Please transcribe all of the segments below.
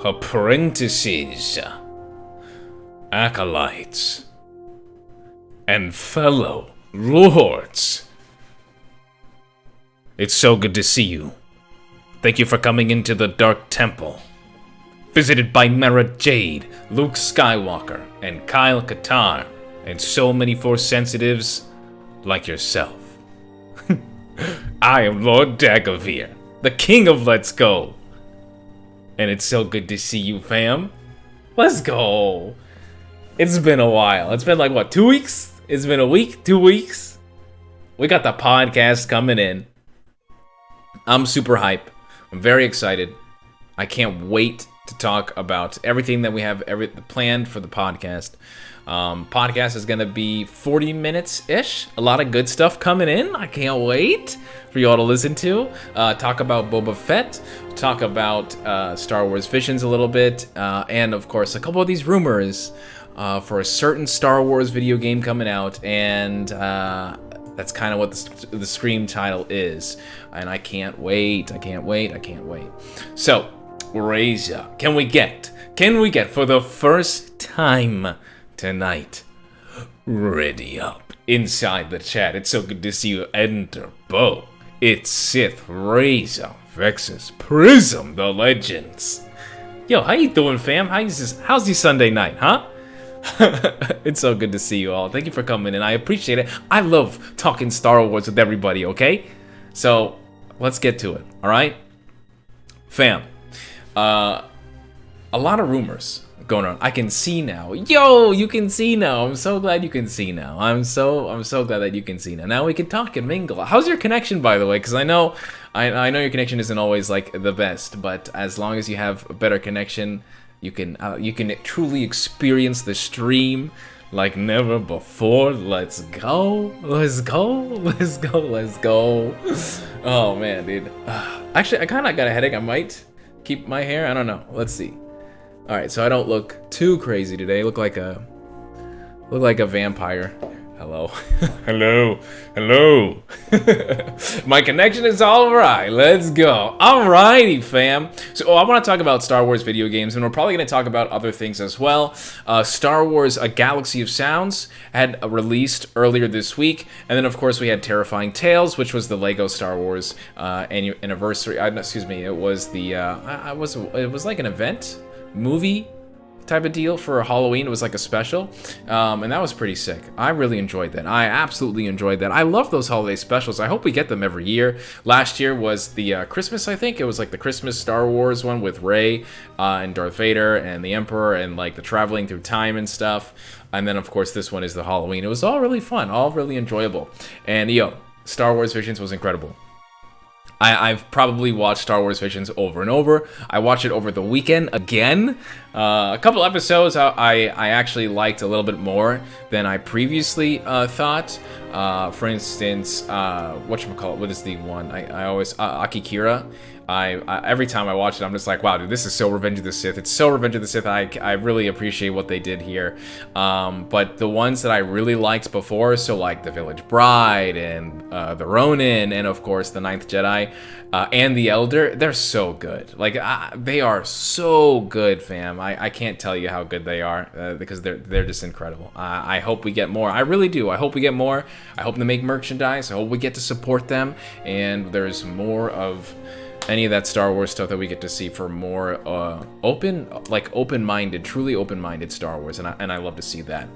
apprentices, acolytes, and fellow lords. It's so good to see you. Thank you for coming into the Dark Temple, visited by Mara Jade, Luke Skywalker, and Kyle Katarn, and so many Force sensitives like yourself. I am Lord Dagobah, the king of Let's Go. And it's so good to see you, fam. Let's go. It's been a while. It's been like, what, 2 weeks? It's been a week, 2 weeks. We got the podcast coming in. I'm super hype. I'm very excited. I can't wait to talk about everything that we have planned for the podcast. Podcast is going to be 40 minutes-ish. A lot of good stuff coming in. I can't wait for you all to listen to. Talk about Boba Fett. Talk about Star Wars Visions a little bit. And, of course, a couple of these rumors for a certain Star Wars video game coming out. And that's kind of what the Scream title is. And I can't wait. I can't wait. I can't wait. So, Reza, can we get for the first time tonight, ready up inside the chat? It's so good to see you enter, Bo. It's Sith, Reza, Vexus, Prism, the Legends. Yo, how you doing, fam? How's your Sunday night, huh? It's so good to see you all. Thank you for coming in. I appreciate it. I love talking Star Wars with everybody, okay? So, let's get to it, alright? Fam, a lot of rumors going on. I can see now. Yo, you can see now. I'm so glad you can see now. I'm so glad that you can see now. Now we can talk and mingle. How's your connection, by the way? Because I know your connection isn't always like the best, but as long as you have a better connection, you can truly experience the stream like never before. Let's go. Let's go. Let's go. Let's go. Oh man, dude. Actually, I kind of got a headache. I might keep my hair. I don't know. Let's see. All right, so I don't look too crazy today. I look like a vampire. Hello. Hello. Hello. My connection is all right. Let's go. Alrighty, fam. So I want to talk about Star Wars video games, and we're probably going to talk about other things as well. Star Wars: A Galaxy of Sounds had released earlier this week, and then of course we had Terrifying Tales, which was the Lego Star Wars anniversary. Excuse me. It was the it was like an event movie type of deal for Halloween. It was like a special, and that was pretty sick. I really enjoyed that. I absolutely enjoyed that. I love those holiday specials. I hope we get them every year. Last year was the Christmas, I think. It was like the Christmas Star Wars one with Rey and Darth Vader and the Emperor and like the traveling through time and stuff. And then of course this one is the Halloween. It was all really fun, all really enjoyable. And Star Wars Visions was incredible. I've probably watched Star Wars Visions over and over. I watched it over the weekend again. A couple episodes I actually liked a little bit more than I previously thought. For instance, whatchamacallit, what is the one? I always, Akikira. Every time I watch it, I'm just like, wow, dude, this is so Revenge of the Sith. It's so Revenge of the Sith. I really appreciate what they did here. But the ones that I really liked before, so like The Village Bride and The Ronin, and of course The Ninth Jedi and The Elder, they're so good. Like they are so good, fam. I can't tell you how good they are because they're just incredible. I hope we get more. I really do. I hope we get more. I hope they make merchandise. I hope we get to support them, and there's more of any of that Star Wars stuff that we get to see for more open-minded, truly open-minded Star Wars, and I love to see that.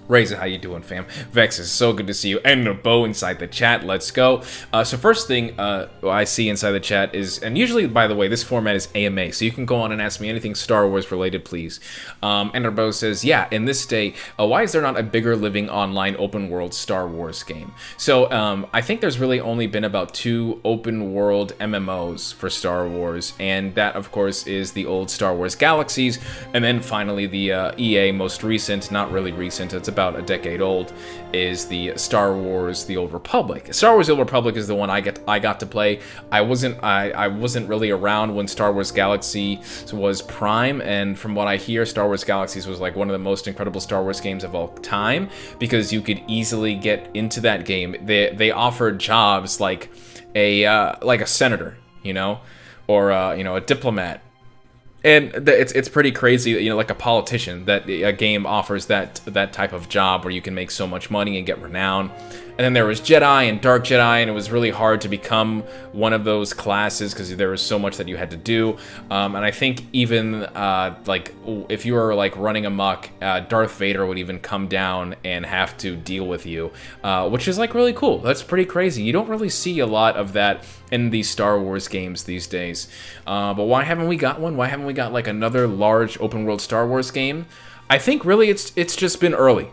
Reza, how you doing, fam? Vex, is so good to see you. And Bo inside the chat. Let's go. So first thing I see inside the chat is, and usually, by the way, this format is AMA, so you can go on and ask me anything Star Wars related, please. And Bo says, yeah, in this day, why is there not a bigger living online open world Star Wars game? So I think there's really only been about 2 open world MMOs for Star Wars, and that, of course, is the old Star Wars Galaxies, and then finally the EA most recent, not really recent, it's about a decade old, is the Star Wars: The Old Republic. Star Wars: The Old Republic is the one I got to play. I wasn't really around when Star Wars Galaxy was prime, and from what I hear, Star Wars Galaxies was like one of the most incredible Star Wars games of all time because you could easily get into that game. They offered jobs like a senator, or a diplomat, And it's pretty crazy, you know, like a politician, that a game offers that type of job where you can make so much money and get renown. And then there was Jedi and Dark Jedi, and it was really hard to become one of those classes because there was so much that you had to do. And I think even like if you were like running amok, Darth Vader would even come down and have to deal with you, which is like really cool. That's pretty crazy. You don't really see a lot of that in these Star Wars games these days. But why haven't we got one? Why haven't we got like another large open world Star Wars game? I think really it's just been early.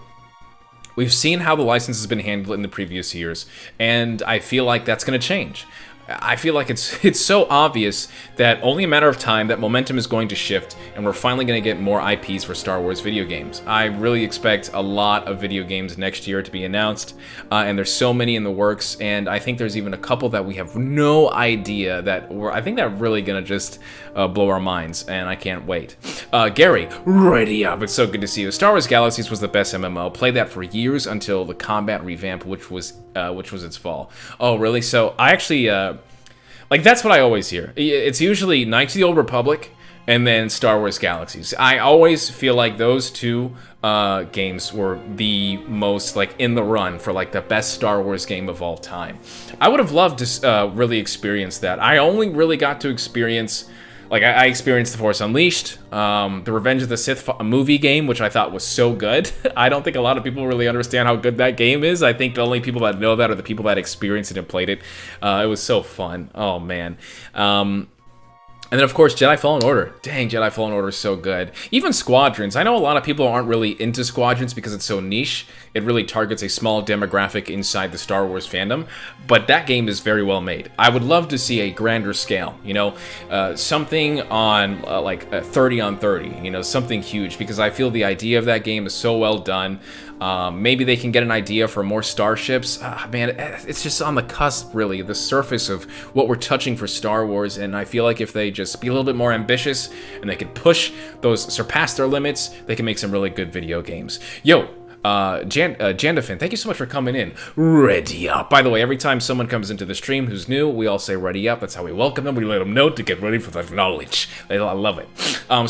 We've seen how the license has been handled in the previous years, and I feel like that's going to change. I feel like it's so obvious that only a matter of time that momentum is going to shift, and we're finally going to get more IPs for Star Wars video games. I really expect a lot of video games next year to be announced, and there's so many in the works, and I think there's even a couple that we have no idea I think they're really going to just blow our minds, and I can't wait. Gary, ready up. It's so good to see you. Star Wars Galaxies was the best MMO. Played that for years until the combat revamp, which was its fall. Oh, really? So I actually like, that's what I always hear. It's usually Knights of the Old Republic and then Star Wars Galaxies. I always feel like those two games were the most like in the run for like the best Star Wars game of all time. I would have loved to really experience that. I only really got to experience, like, I experienced The Force Unleashed, the Revenge of the Sith movie game, which I thought was so good. I don't think a lot of people really understand how good that game is. I think the only people that know that are the people that experienced it and played it. It was so fun. Oh, man. And then, of course, Jedi Fallen Order. Dang, Jedi Fallen Order is so good. Even Squadrons. I know a lot of people aren't really into Squadrons because it's so niche. It really targets a small demographic inside the Star Wars fandom. But that game is very well made. I would love to see a grander scale. You know, something on like 30 on 30. You know, something huge. Because I feel the idea of that game is so well done. Maybe they can get an idea for more starships. Man, it's just on the cusp, really, the surface of what we're touching for Star Wars, and I feel like if they just be a little bit more ambitious and they could surpass their limits, they can make some really good video games. Yo, Jandafin, thank you so much for coming in. Ready up. By the way, every time someone comes into the stream who's new, we all say ready up. That's how we welcome them. We let them know to get ready for the knowledge. I love it.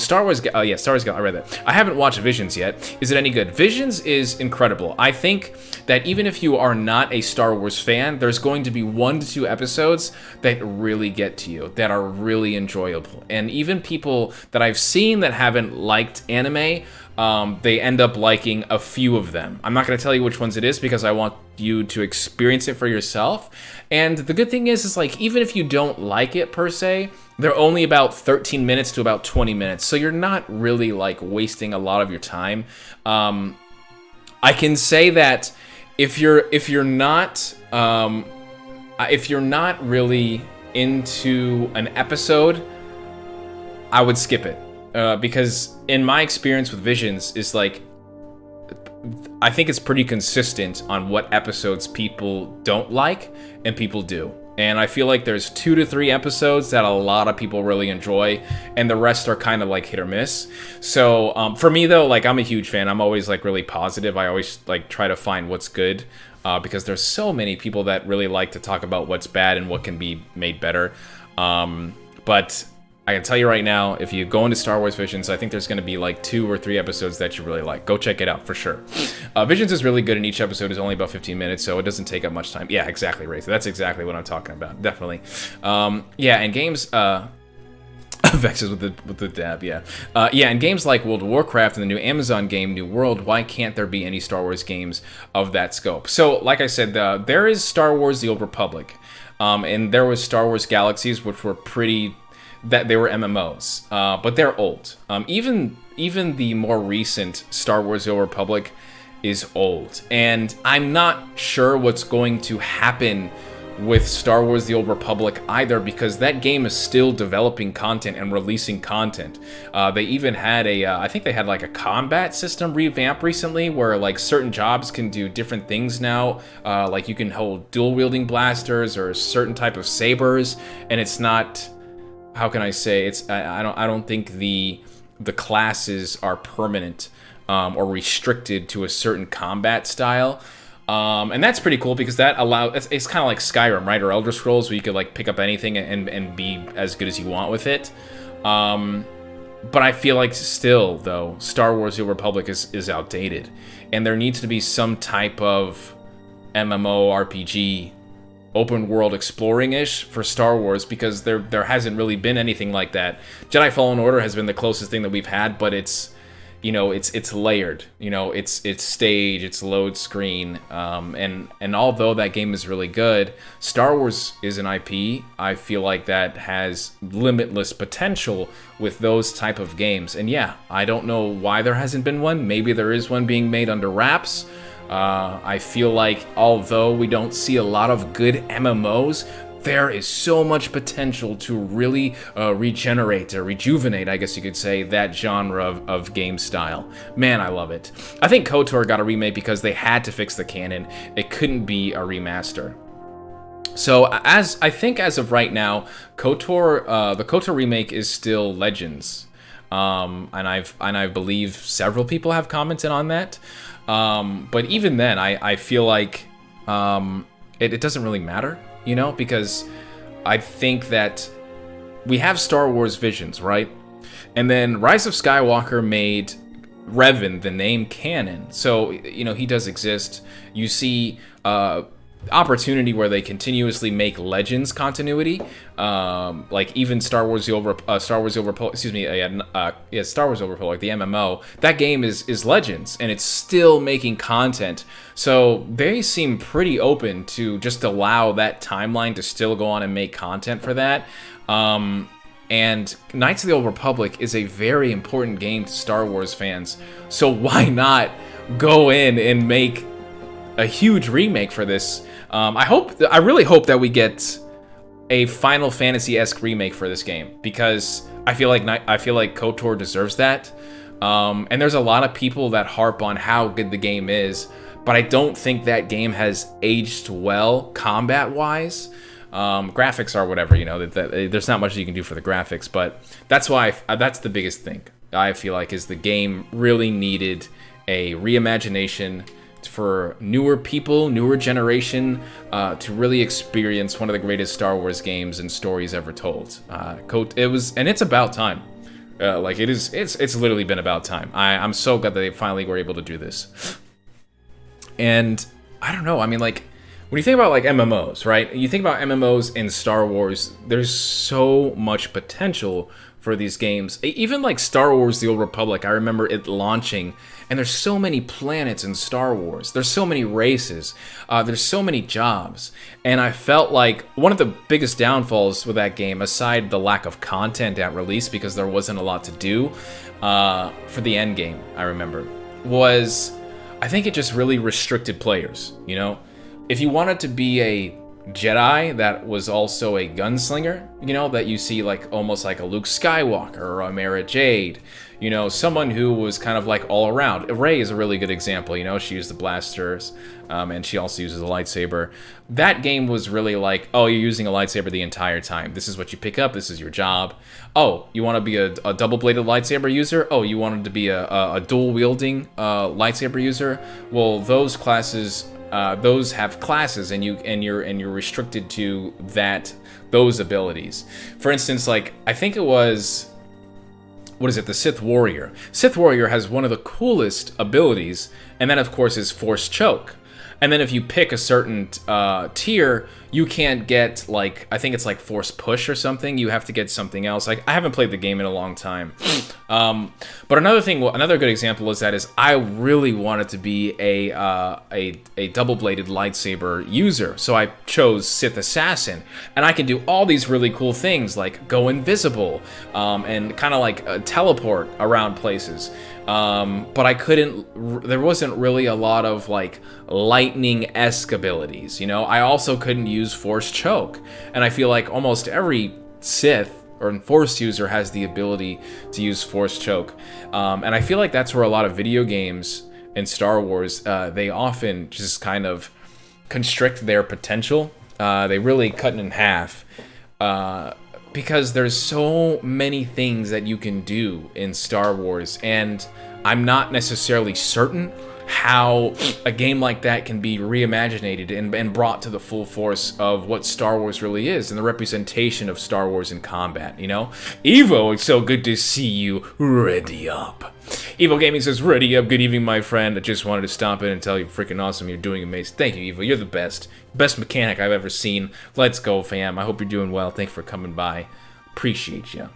Star Wars, Star Wars, I read that. I haven't watched Visions yet. Is it any good? Visions is incredible. I think that even if you are not a Star Wars fan, there's going to be 1 to 2 episodes that really get to you, that are really enjoyable. And even people that I've seen that haven't liked anime, they end up liking a few of them. I'm not going to tell you which ones it is because I want you to experience it for yourself. And the good thing is like, even if you don't like it per se, they're only about 13 minutes to about 20 minutes. So you're not really like wasting a lot of your time. I can say that if you're not really into an episode, I would skip it. Because in my experience with Visions is like, I think it's pretty consistent on what episodes people don't like and people do. And I feel like there's 2 to 3 episodes that a lot of people really enjoy, and the rest are kind of like hit or miss. So for me though, like, I'm a huge fan. I'm always like really positive. I always like try to find what's good, because there's so many people that really like to talk about what's bad and what can be made better. But I can tell you right now, if you go into Star Wars Visions, I think there's going to be like 2 or 3 episodes that you really like. Go check it out for sure. Visions is really good, and each episode is only about 15 minutes, so it doesn't take up much time. Yeah, exactly, Ray. So that's exactly what I'm talking about. Definitely. Yeah, and games... Vexes with the dab, yeah. Yeah, and games like World of Warcraft and the new Amazon game, New World, why can't there be any Star Wars games of that scope? So, like I said, there is Star Wars The Old Republic, and there was Star Wars Galaxies, which were pretty... that they were MMOs, but they're old. Even the more recent Star Wars The Old Republic is old, and I'm not sure what's going to happen with Star Wars The Old Republic either, because that game is still developing content and releasing content. They even had I think they had like a combat system revamp recently where like certain jobs can do different things now. Like you can hold dual wielding blasters or a certain type of sabers, and it's not... how can I say, I don't think the classes are permanent or restricted to a certain combat style, and that's pretty cool because that it's kind of like Skyrim, right, or Elder Scrolls, where you could like pick up anything and be as good as you want with it. But I feel like still, though, Star Wars: The Old Republic is outdated, and there needs to be some type of MMORPG, open world exploring-ish for Star Wars, because there hasn't really been anything like that. Jedi Fallen Order has been the closest thing that we've had, but it's, you know, it's layered, you know, it's stage, it's load screen, and although that game is really good, Star Wars is an IP I feel like that has limitless potential with those type of games. And yeah, I don't know why there hasn't been one. Maybe there is one being made under wraps. I feel like although we don't see a lot of good MMOs, there is so much potential to really regenerate or rejuvenate, I guess you could say, that genre of game style. Man, I love it. I think KOTOR got a remake because they had to fix the canon. It couldn't be a remaster. So I think as of right now, KOTOR, the KOTOR remake is still Legends, and I believe several people have commented on that. But even then, I feel like it doesn't really matter, you know, because I think that we have Star Wars Visions, right? And then Rise of Skywalker made Revan, the name, canon. So, you know, he does exist. You see opportunity where they continuously make Legends continuity, like even Star Wars: The Old Republic, excuse me, Star Wars: The Old Republic, the MMO. That game is Legends, and it's still making content. So they seem pretty open to just allow that timeline to still go on and make content for that. And Knights of the Old Republic is a very important game to Star Wars fans. So why not go in and make a huge remake for this? I really hope that we get a Final Fantasy-esque remake for this game, because I feel like KOTOR deserves that. And there's a lot of people that harp on how good the game is, but I don't think that game has aged well combat-wise. Graphics are whatever, you know. There's not much you can do for the graphics, but that's the biggest thing I feel like is the game really needed a reimagination for newer people, newer generation, to really experience one of the greatest Star Wars games and stories ever told. It's about time. It's literally been about time. I'm so glad that they finally were able to do this. And I don't know, I mean, like, when you think about like MMOs, right? You think about MMOs in Star Wars, there's so much potential for these games. Even like Star Wars: The Old Republic, I remember it launching, and there's so many planets in Star Wars. There's so many races. There's so many jobs. And I felt like one of the biggest downfalls with that game, aside the lack of content at release, because there wasn't a lot to do for the end game, I remember, was I think it just really restricted players, you know? If you wanted to be a Jedi that was also a gunslinger, you know, that you see like almost like a Luke Skywalker or a Mara Jade, you know, someone who was kind of like all around. Rey is a really good example, you know, she used the blasters, and she also uses a lightsaber. That game was really like, oh, you're using a lightsaber the entire time. This is what you pick up, this is your job. Oh, you want to be a double-bladed lightsaber user? Oh, you wanted to be a dual-wielding lightsaber user? Well, those classes... those have classes, and you're restricted to those abilities. For instance, like I think it was, what is it, the Sith Warrior. Sith Warrior has one of the coolest abilities, and then of course is Force Choke. And then if you pick a certain tier, you can't get, like, I think it's like Force Push or something. You have to get something else. Like, I haven't played the game in a long time. But another good example is I really wanted to be a double-bladed lightsaber user. So I chose Sith Assassin. And I can do all these really cool things, like go invisible, and kind of like teleport around places. But I couldn't, there wasn't really a lot of like lightning-esque abilities, you know? I also couldn't use Force Choke, and I feel like almost every Sith or Force user has the ability to use Force Choke. And I feel like that's where a lot of video games in Star Wars, they often just kind of constrict their potential. They really cut it in half. Because there's so many things that you can do in Star Wars, and I'm not necessarily certain how a game like that can be reimagined and brought to the full force of what Star Wars really is and the representation of Star Wars in combat, you know? Evo, it's so good to see you. Ready up. Evo Gaming says, ready up. Good evening, my friend. I just wanted to stop in and tell you freaking awesome. You're doing amazing. Thank you, Evo. You're the best. Best mechanic I've ever seen. Let's go, fam. I hope you're doing well. Thanks for coming by. Appreciate you.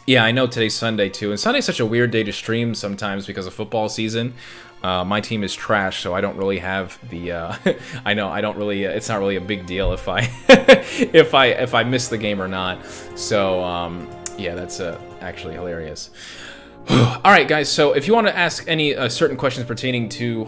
Yeah, I know today's Sunday, too. And Sunday's such a weird day to stream sometimes because of football season. My team is trash, so I don't really have the. I know I don't really. It's not really a big deal if I if I miss the game or not. So yeah, that's actually hilarious. All right, guys. So if you want to ask any certain questions pertaining to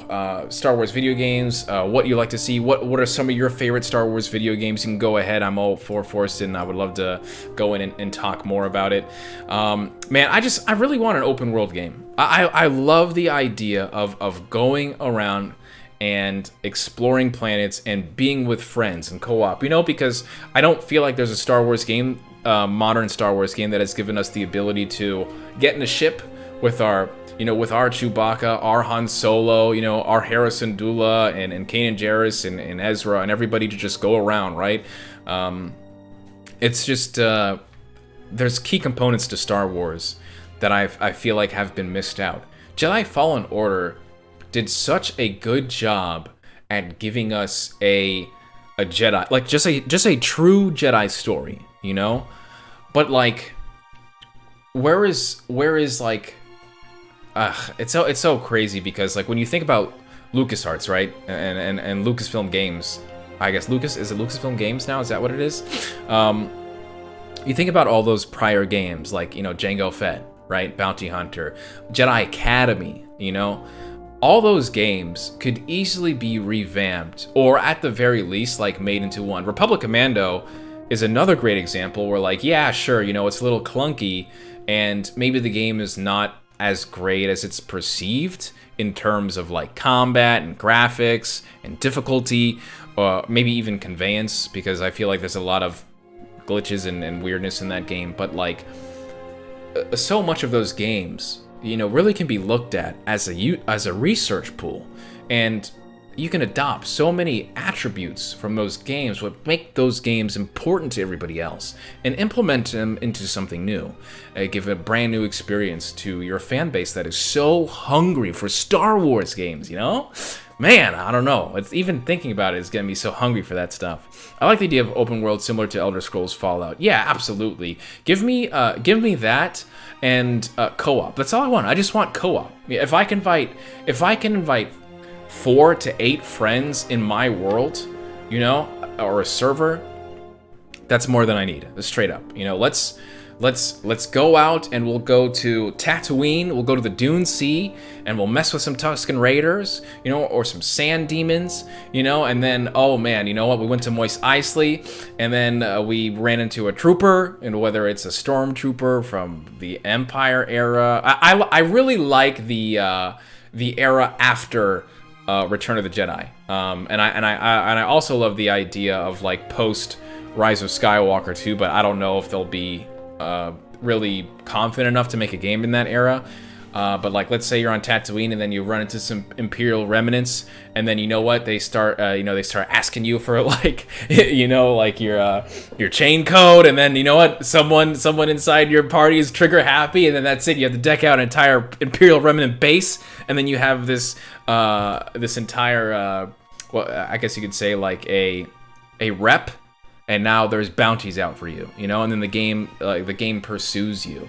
Star Wars video games, what you like to see, what are some of your favorite Star Wars video games, you can go ahead. I'm all for it, and I would love to go in and talk more about it. Man, I really want an open world game. I love the idea of going around and exploring planets and being with friends and co-op. You know, because I don't feel like there's a Star Wars game. Modern Star Wars game that has given us the ability to get in a ship with our, with our Chewbacca, our Han Solo, our Harrison Dula and Kanan Jarrus and Ezra and everybody to just go around, right? It's just there's key components to Star Wars that I feel like have been missed out. Jedi Fallen Order did such a good job at giving us a Jedi, like just a true Jedi story. But like, where is like, it's so crazy because like when you think about LucasArts, right, and Lucasfilm Games, I guess is it Lucasfilm Games now? Is that what it is? You think about all those prior games like Jango Fett, right, Bounty Hunter, Jedi Academy, all those games could easily be revamped or at the very least like made into one. Republic Commando is another great example where like, yeah, sure, it's a little clunky and maybe the game is not as great as it's perceived in terms of like combat and graphics and difficulty, or maybe even conveyance, because I feel like there's a lot of glitches and weirdness in that game. But like, so much of those games, really can be looked at as a research pool, and you can adopt so many attributes from those games, what make those games important to everybody else, and implement them into something new. Give a brand new experience to your fan base that is so hungry for Star Wars games, Man, I don't know. It's even thinking about it is getting me so hungry for that stuff. I like the idea of open world similar to Elder Scrolls Fallout. Yeah, absolutely. Give me that and co-op. That's all I want. I just want co-op. If I can invite 4 to 8 friends in my world, or a server, that's more than I need. Straight up, let's go out and we'll go to Tatooine. We'll go to the Dune Sea and we'll mess with some Tusken Raiders, or some sand demons, and then, oh man, you know what? We went to Mos Eisley and then we ran into a trooper, and whether it's a stormtrooper from the Empire era, I really like the era after Return of the Jedi, and I also love the idea of like post Rise of Skywalker too, but I don't know if they'll be really confident enough to make a game in that era. But like, let's say you're on Tatooine and then you run into some Imperial remnants, and then they start asking you for like, like your chain code, and then someone inside your party is trigger happy, and then that's it. You have to deck out an entire Imperial remnant base, and then you have this entire well, I guess you could say like a rep, and now there's bounties out for you, and then the game pursues you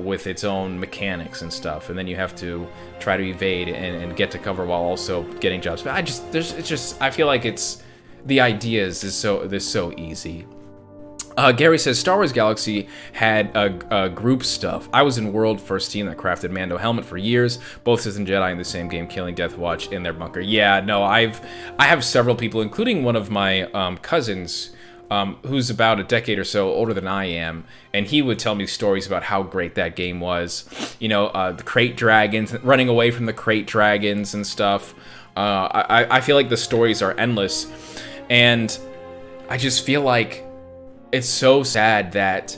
with its own mechanics and stuff, and then you have to try to evade and get to cover while also getting jobs. But I feel like the ideas is so easy. Gary says Star Wars Galaxy had group stuff. I was in World First Team that crafted Mando helmet for years. Both Sith and Jedi in the same game, killing Death Watch in their bunker. Yeah, no, I have several people, including one of my cousins, who's about a decade or so older than I am, and he would tell me stories about how great that game was. The crate dragons, running away from the crate dragons and stuff. I feel like the stories are endless, and I just feel like it's so sad that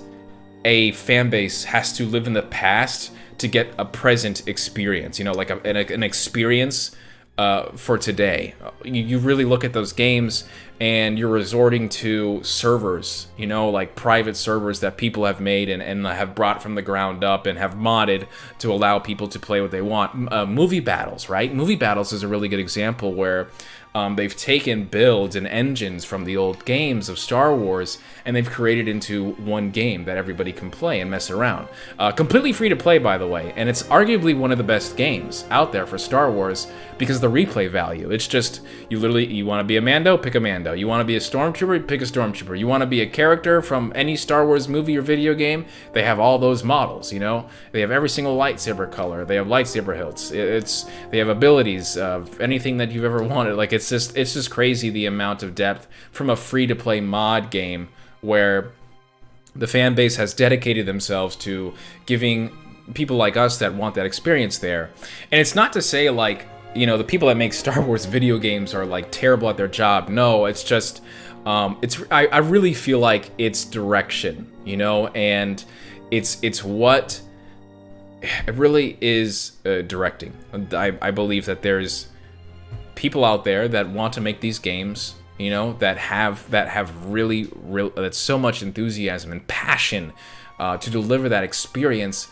a fan base has to live in the past to get a present experience, you know, like an experience for today. You really look at those games and you're resorting to servers, you know, like private servers that people have made and have brought from the ground up and have modded to allow people to play what they want. Movie battles, right? Movie battles is a really good example where they've taken builds and engines from the old games of Star Wars and they've created into one game that everybody can play and mess around. Completely free to play, by the way, and it's arguably one of the best games out there for Star Wars because of the replay value. It's just, you want to be a Mando, pick a Mando. You want to be a Stormtrooper, pick a Stormtrooper. You want to be a character from any Star Wars movie or video game, they have all those models, you know? They have every single lightsaber color. They have lightsaber hilts. They have abilities of anything that you've ever wanted. Like, it's just crazy the amount of depth from a free-to-play mod game where the fan base has dedicated themselves to giving people like us that want that experience there. And it's not to say, like, you know, the people that make Star Wars video games are, like, terrible at their job. No, it's just, I really feel like it's direction, you know, and it's what it really is directing. I believe that there's people out there that want to make these games, you know, that have really that's so much enthusiasm and passion to deliver that experience,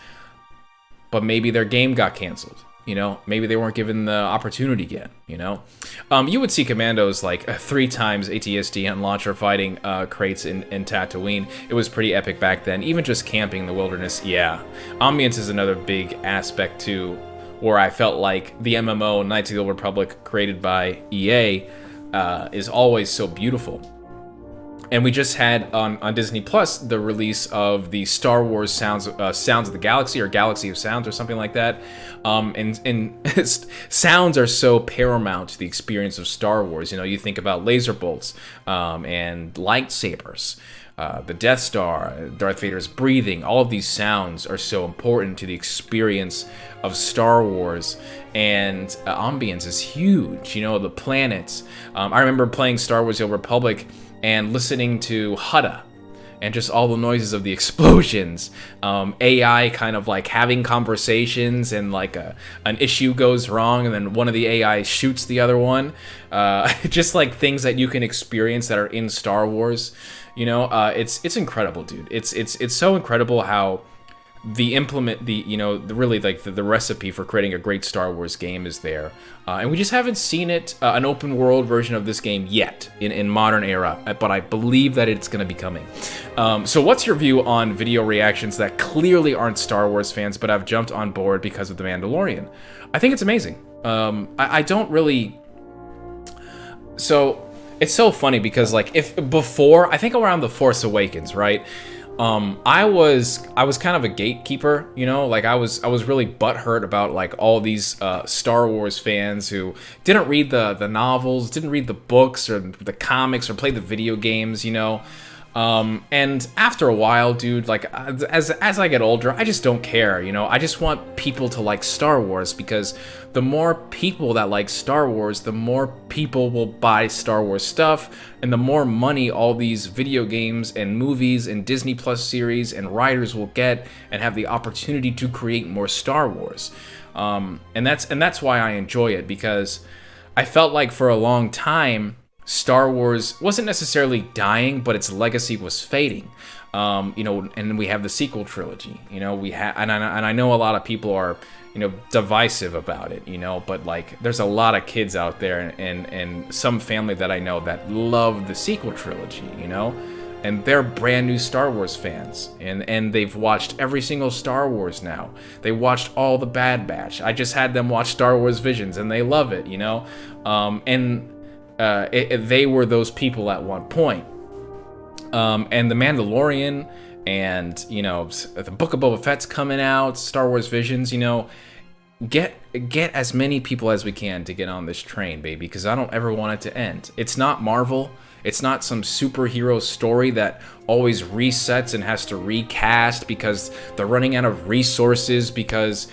but maybe their game got canceled. You know, maybe they weren't given the opportunity yet, you know? You would see commandos like 3 times ATSD on launcher fighting crates in Tatooine. It was pretty epic back then. Even just camping in the wilderness, yeah. Ambience is another big aspect too, where I felt like the MMO, Knights of the Old Republic, created by EA, is always so beautiful. And we just had on Disney Plus the release of the Star Wars Sounds of the Galaxy, or Galaxy of Sounds, or something like that. And sounds are so paramount to the experience of Star Wars. You know, you think about laser bolts and lightsabers, the Death Star, Darth Vader's breathing. All of these sounds are so important to the experience of Star Wars, and ambience is huge. You know, the planets. I remember playing Star Wars: The Old Republic and listening to Hutta and just all the noises of the explosions, AI kind of like having conversations, and like an issue goes wrong and then one of the AI shoots the other one. Just like things that you can experience that are in Star Wars. You know, it's incredible, dude. It's so incredible how the recipe for creating a great Star Wars game is there, and we just haven't seen it, an open world version of this game yet in modern era, but I believe that it's going to be coming. So what's your view on video reactions that clearly aren't Star Wars fans but have jumped on board because of The Mandalorian? I think it's amazing. I don't really... So it's so funny because, like, if before, I think around The Force Awakens, right? I was kind of a gatekeeper, you know, like I was really butthurt about like all these Star Wars fans who didn't read the novels, didn't read the books or the comics or play the video games, you know. And after a while, dude, like as I get older, I just don't care, you know. I just want people to like Star Wars, because the more people that like Star Wars, the more people will buy Star Wars stuff, and the more money all these video games and movies and Disney Plus series and writers will get and have the opportunity to create more Star Wars. And that's why I enjoy it, because I felt like for a long time Star Wars wasn't necessarily dying, but its legacy was fading. You know, and we have the sequel trilogy. You know, and I know a lot of people are, you know, divisive about it. You know, but like, there's a lot of kids out there, and some family that I know that love the sequel trilogy. You know, and they're brand new Star Wars fans, and they've watched every single Star Wars now. They watched all the Bad Batch. I just had them watch Star Wars Visions, and they love it. You know, they were those people at one point. And The Mandalorian, and, you know, the Book of Boba Fett's coming out, Star Wars Visions, you know, get as many people as we can to get on this train, baby, because I don't ever want it to end. It's not Marvel. It's not some superhero story that always resets and has to recast because they're running out of resources, because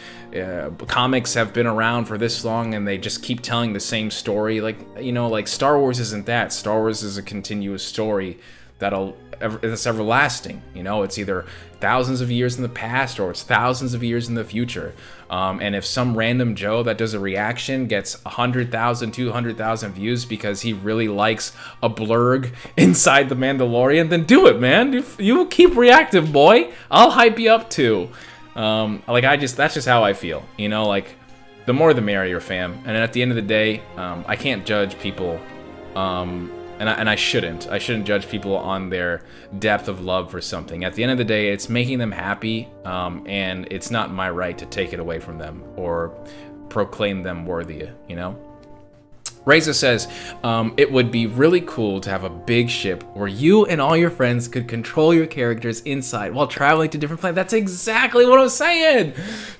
comics have been around for this long and they just keep telling the same story. Like, you know, like Star Wars isn't that. Star Wars is a continuous story that'll that's everlasting. You know, it's either thousands of years in the past or it's thousands of years in the future. And if some random Joe that does a reaction gets 100,000, 200,000 views because he really likes a blurg inside the Mandalorian, then do it, man. You keep reactive, boy. I'll hype you up too. That's just how I feel. You know, like, the more the merrier, fam. And at the end of the day, I can't judge people, and I shouldn't. I shouldn't judge people on their depth of love for something. At the end of the day, it's making them happy, and it's not my right to take it away from them or proclaim them worthy, you know? Reza says, it would be really cool to have a big ship where you and all your friends could control your characters inside while traveling to different planets. That's exactly what I'm saying.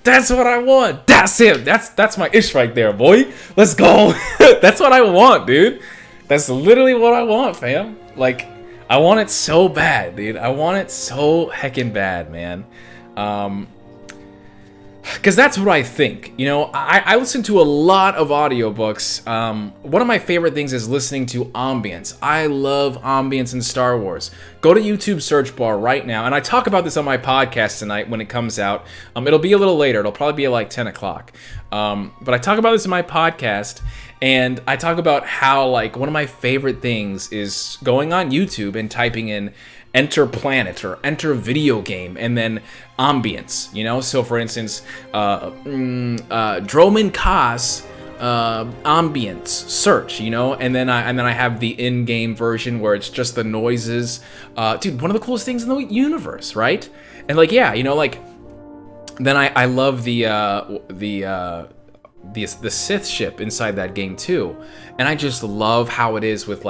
That's what I want. That's it. That's my ish right there, boy. Let's go. That's what I want, dude. That's literally what I want, fam. Like, I want it so bad, dude. I want it so heckin' bad, man. Because that's what I think. You know, I listen to a lot of audiobooks. One of my favorite things is listening to ambience. I love ambience in Star Wars. Go to YouTube search bar right now, and I talk about this on my podcast tonight when it comes out. It'll be a little later. It'll probably be at like 10 o'clock. But I talk about this in my podcast, and I talk about how, like, one of my favorite things is going on YouTube and typing in enter planet or enter video game and then ambience, you know? So for instance, Dromund Kaas ambience search, you know? And then I have the in-game version where it's just the noises. Dude, one of the coolest things in the universe, right? And like, yeah, you know, like, then I love the Sith ship inside that game too. And I just love how it is with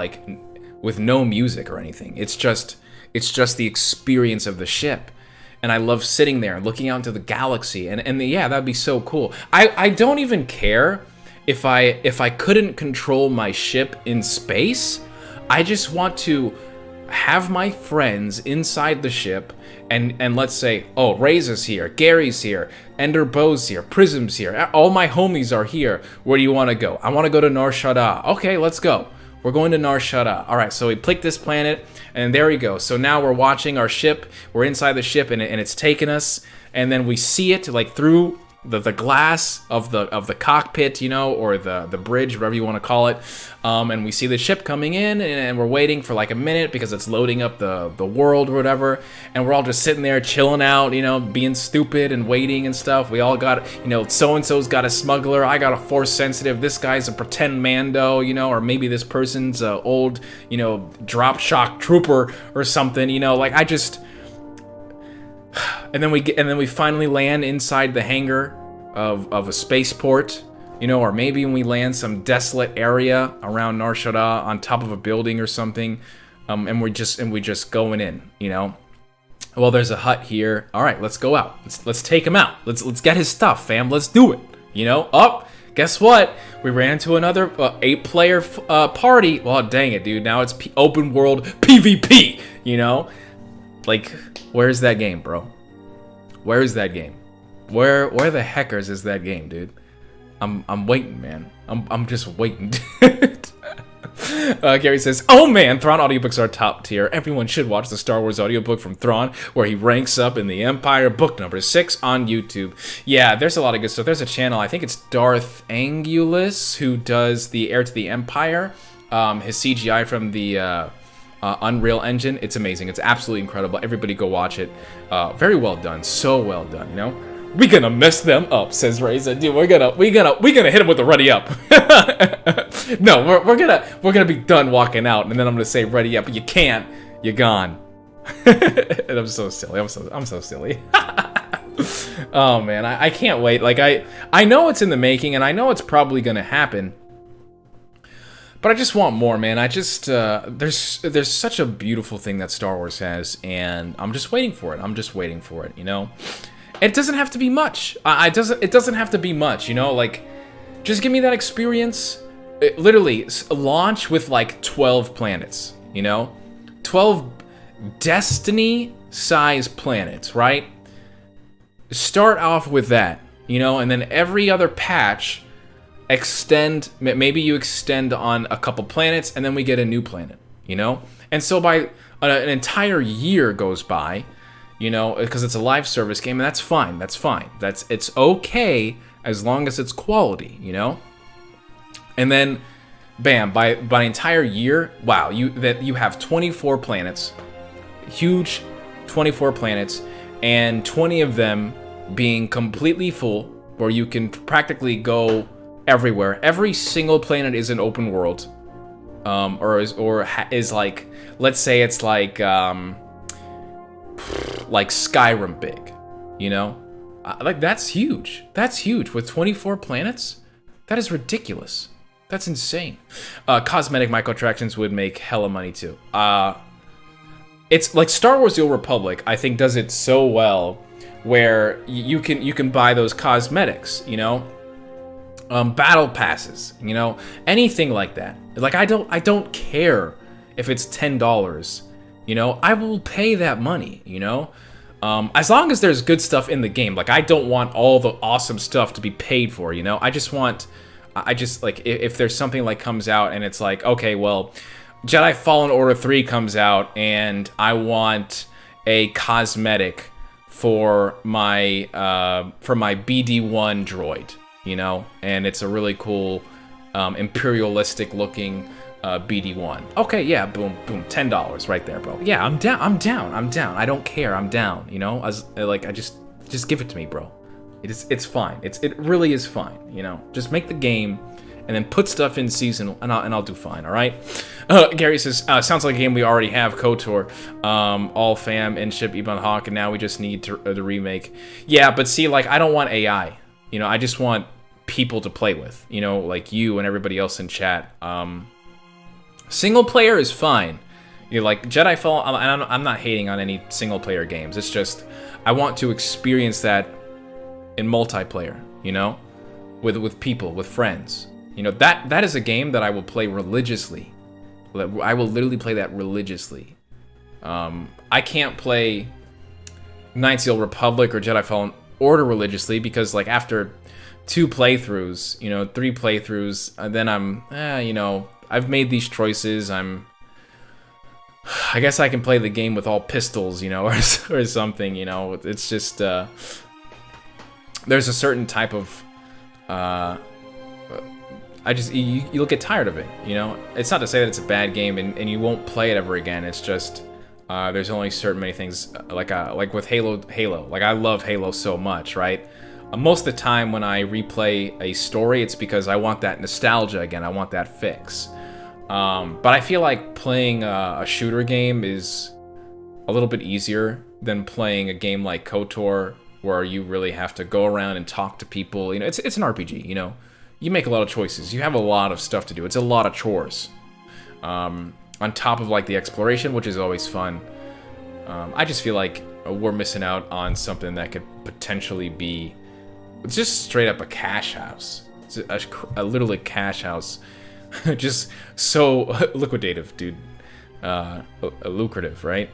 no music or anything. It's just the experience of the ship. And I love sitting there and looking out into the galaxy. Yeah, that'd be so cool. I don't even care if I couldn't control my ship in space. I just want to have my friends inside the ship and let's say, oh, Reza's here, Gary's here, Ender Bo's here, Prism's here, all my homies are here. Where do you want to go? I want to go to Nar Shaddaa. Okay, let's go. We're going to Nar Shaddaa. All right, so we click this planet, and there we go. So now we're watching our ship. We're inside the ship, and it's taking us, and then we see it like through the glass of the cockpit, you know, or the bridge, whatever you want to call it. And we see the ship coming in, and we're waiting for like a minute because it's loading up the world or whatever. And we're all just sitting there chilling out, you know, being stupid and waiting and stuff. We all got, you know, so-and-so's got a smuggler. I got a force sensitive. This guy's a pretend Mando, you know, or maybe this person's a old, you know, drop shock trooper or something, you know, like I just... And then we finally land inside the hangar of a spaceport, you know, or maybe when we land some desolate area around Nar Shaddaa on top of a building or something, and we just going in, you know. Well, there's a hut here. All right, let's go out. Let's take him out. Let's get his stuff, fam. Let's do it. You know. Oh, guess what? We ran into another 8-player party. Well, dang it, dude. Now it's open world PvP. You know, like. Where's that game, bro? Where is that game? Where the heckers is that game, dude? I'm waiting, man. I'm just waiting. Gary says, "Oh man, Thrawn audiobooks are top tier. Everyone should watch the Star Wars audiobook from Thrawn, where he ranks up in the Empire, book number 6 on YouTube." Yeah, there's a lot of good stuff. There's a channel, I think it's Darth Angulus, who does the Heir to the Empire. His CGI from the Unreal Engine. It's amazing. It's absolutely incredible. Everybody go watch it. Very well done. So well done, you know? We gonna mess them up, says Reza. Dude, we're gonna hit them with a ready up. No, we're gonna be done walking out, and then I'm gonna say ready up. You can't. You're gone. And I'm so silly. I'm so silly. Oh man, I can't wait. Like I know it's in the making, and I know it's probably gonna happen. But I just want more, man. I just there's such a beautiful thing that Star Wars has, and I'm just waiting for it. I'm just waiting for it, you know. It doesn't have to be much. It doesn't have to be much, you know. Like, just give me that experience. Literally, launch with like 12 planets, you know, 12 Destiny-sized planets, right? Start off with that, you know, and then every other patch. Maybe you extend on a couple planets, and then we get a new planet, you know? And so by an entire year goes by, you know, because it's a live service game, and that's fine. That's fine. It's okay as long as it's quality, you know. And then, bam! By an entire year, wow! You have 24 planets, huge 24 planets, and 20 of them being completely full, where you can practically go everywhere. Every single planet is an open world, or is like, let's say it's like Skyrim big, you know, like that's huge. That's huge with 24 planets. That is ridiculous. That's insane. Cosmetic microtransactions would make hella money too. It's like Star Wars: The Old Republic, I think, does it so well, where you can buy those cosmetics, you know, battle passes, you know, anything like that. Like I don't care if it's $10, you know, I will pay that money, you know, as long as there's good stuff in the game. Like I don't want all the awesome stuff to be paid for, you know. I just like if there's something like comes out and it's like, okay, well, Jedi Fallen Order 3 comes out and I want a cosmetic for my BD1 droid, you know, and it's a really cool imperialistic looking BD1. Okay, yeah, boom, $10 right there, bro. Yeah, I'm down. I don't care. I'm down, you know. I just give it to me, bro. It's fine. It really is fine, you know. Just make the game and then put stuff in season, and I'll do fine. All right. Gary says, sounds like a game we already have, KOTOR, all fam and ship Ebon Hawk, and now we just need the remake. Yeah, but see, like, I don't want AI. You know, I just want people to play with. You know, like you and everybody else in chat. Single player is fine. You know, like Jedi Fallen. I'm not hating on any single player games. It's just I want to experience that in multiplayer. You know, with people, with friends. You know, that is a game that I will play religiously. I will literally play that religiously. I can't play Knights of the Old Republic or Jedi Fallen Order religiously because, like, after 2 playthroughs, you know, 3 playthroughs, then I'm, you know, I've made these choices. I guess I can play the game with all pistols, you know, or something, you know. It's just, there's a certain type of, you'll get tired of it, you know. It's not to say that it's a bad game and you won't play it ever again. It's just there's only certain many things, like with Halo. Like I love Halo so much, right? Most of the time when I replay a story, it's because I want that nostalgia again. I want that fix. But I feel like playing a shooter game is a little bit easier than playing a game like KOTOR, where you really have to go around and talk to people. You know, it's an RPG, you know. You make a lot of choices. You have a lot of stuff to do. It's a lot of chores. On top of like the exploration, which is always fun. I just feel like we're missing out on something that could potentially be just straight up a cash house. It's a literally cash house. Just so liquidative, dude. Lucrative, right?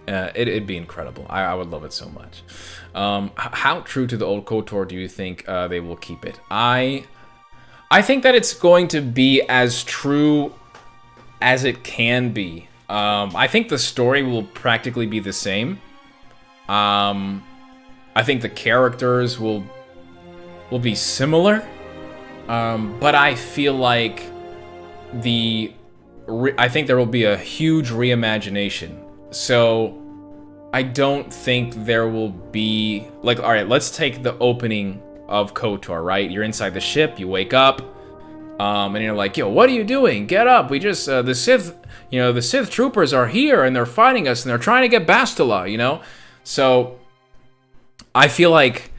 It'd be incredible. I would love it so much. How true to the old KOTOR do you think they will keep it? I think that it's going to be as true as it can be. I think the story will practically be the same. I think the characters will be similar. But I feel like I think there will be a huge reimagination. So I don't think there will be, like, all right, let's take the opening of KOTOR, right? You're inside the ship, you wake up, and you're like, yo, what are you doing? Get up. We just, the Sith troopers are here and they're fighting us and they're trying to get Bastila, you know? So I feel like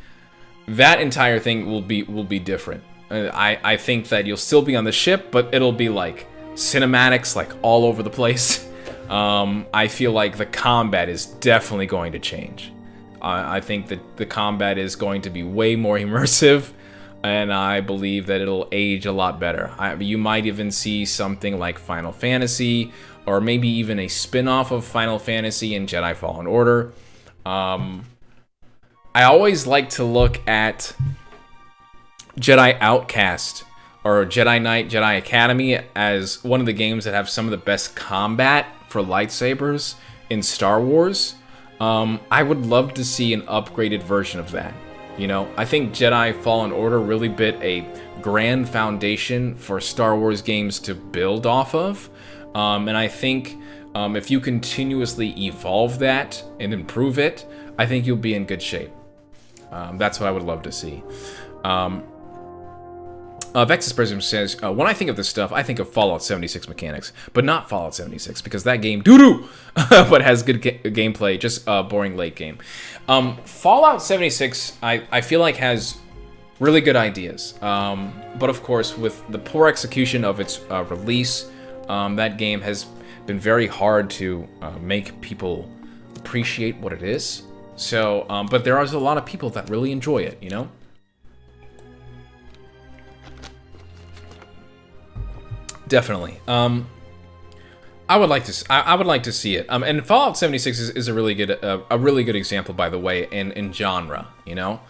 that entire thing will be different. I think that you'll still be on the ship, but it'll be like cinematics, like all over the place. I feel like the combat is definitely going to change. I think that the combat is going to be way more immersive, and I believe that it'll age a lot better. You might even see something like Final Fantasy, or maybe even a spin-off of Final Fantasy in Jedi Fallen Order. I always like to look at Jedi Outcast or Jedi Knight, Jedi Academy as one of the games that have some of the best combat for lightsabers in Star Wars, I would love to see an upgraded version of that. You know, I think Jedi Fallen Order really bit a grand foundation for Star Wars games to build off of. And I think if you continuously evolve that and improve it, I think you'll be in good shape. That's what I would love to see. Vexus Prism says, when I think of this stuff, I think of Fallout 76 mechanics, but not Fallout 76, because that game doo-doo, but has good gameplay, just boring late game. Fallout 76, I feel like has really good ideas, but of course, with the poor execution of its release, that game has been very hard to make people appreciate what it is. So, but there are a lot of people that really enjoy it, you know? Definitely. I would like to see it. And Fallout 76 is a really good example, by the way, in genre. You know,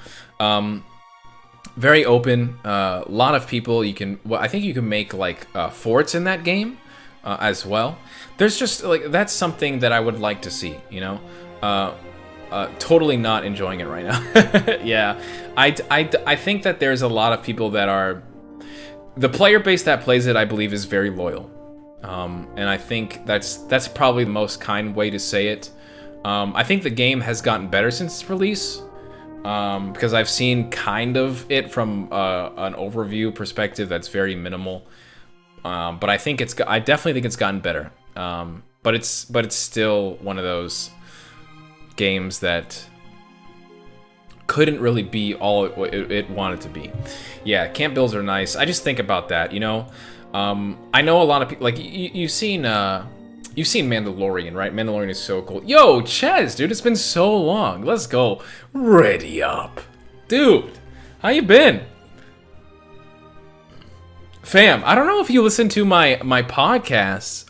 very open. A lot of people. You can. Well, I think you can make like forts in that game as well. There's just like that's something that I would like to see. You know, totally not enjoying it right now. Yeah, I think that there's a lot of people that are. The player base that plays it, I believe, is very loyal, and I think that's probably the most kind way to say it. I think the game has gotten better since its release, because I've seen kind of it from an overview perspective that's very minimal. But I definitely think it's gotten better. But it's still one of those games that couldn't really be all it wanted to be. Yeah, camp builds are nice. I just think about that, you know. I know a lot of people like you've seen Mandalorian, right? Mandalorian is so cool. Yo, Ches, dude, it's been so long. Let's go. Ready up, dude. How you been, fam? I don't know if you listen to my podcasts,